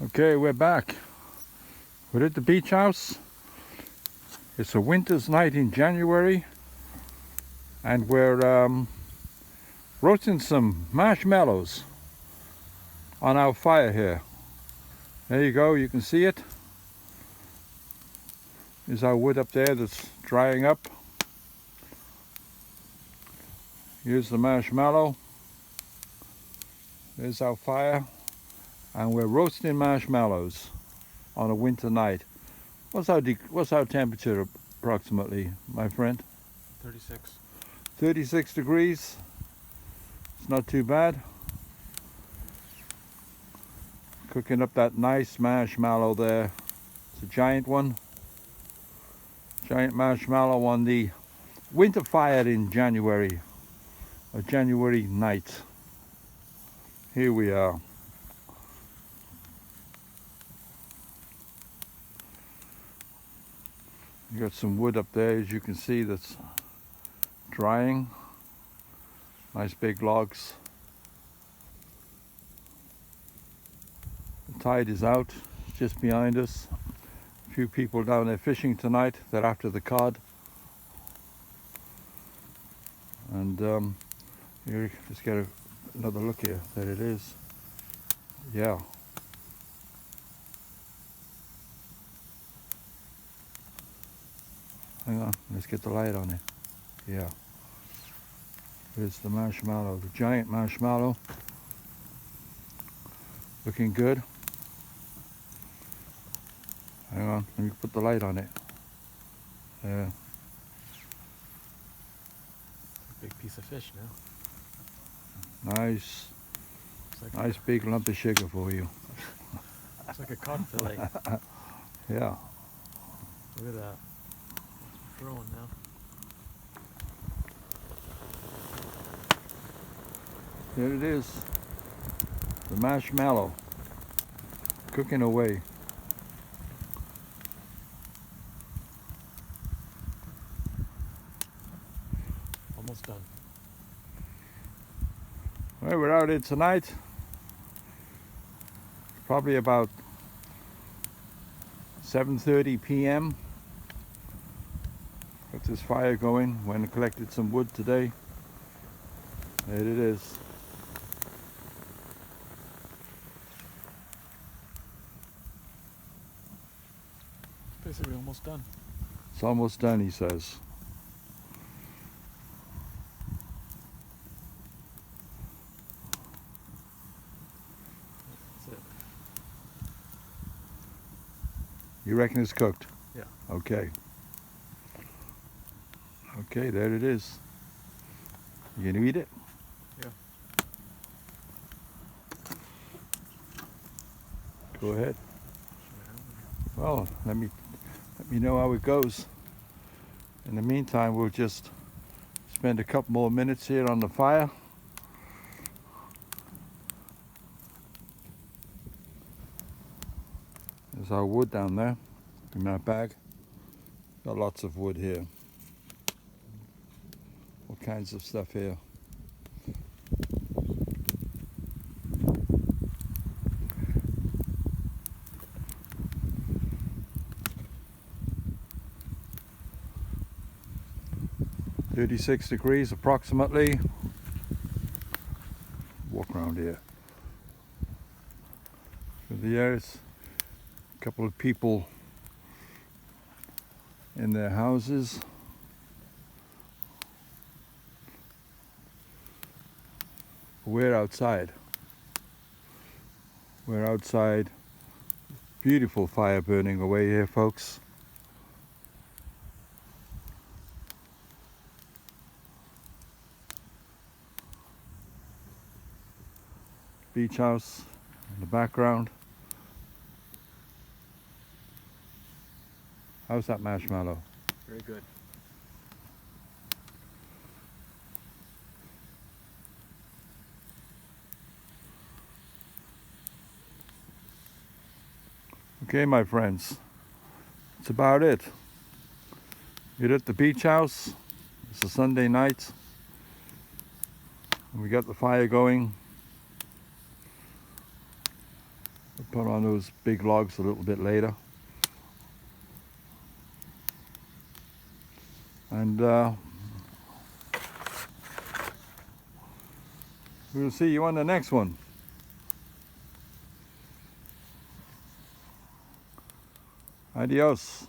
Okay, we're back. We're at the beach house. It's a winter's night in January, and we're roasting some marshmallows on our fire here. There you go, you can see it. There's our wood up there that's drying up. Here's the marshmallow. There's our fire. And we're roasting marshmallows on a winter night. What's our temperature approximately, my friend? 36. 36 degrees. It's not too bad. Cooking up that nice marshmallow there. It's a giant one. Giant marshmallow on the winter fire in January. A January night. Here we are. You got some wood up there, as you can see, that's drying. Nice big logs. The tide is out, it's just behind us. A few people down there fishing tonight. They're after the cod. And here, let's get another look here. There it is. Yeah. Hang on, let's get the light on it. Yeah. There's the marshmallow, the giant marshmallow. Looking good. Hang on, let me put the light on it. Yeah. Big piece of fish now. Nice. Like nice big lump of sugar for you. It's like a cod fillet. Yeah. Look at that. It's growing now. There it is. The marshmallow. Cooking away. Almost done. Well, we're out here tonight. Probably about 7:30 p.m. Got this fire going. Went and collected some wood today. There it is. Basically almost done. It's almost done, he says. That's it. You reckon it's cooked? Yeah. Okay. Okay, there it is. You gonna eat it? Yeah. Go ahead. Well, let me know how it goes. In the meantime, we'll just spend a couple more minutes here on the fire. There's our wood down there in that bag. Got lots of wood here. All kinds of stuff here. .36 degrees approximately. Walk around here. There's a couple of people in their houses. We're outside. We're outside. Beautiful fire burning away here, folks. Beach house in the background. How's that marshmallow? Very good. Okay, my friends, that's about it. You're at the beach house. It's a Sunday night. We got the fire going. put on those big logs a little bit later. And we'll see you on the next one. Adios.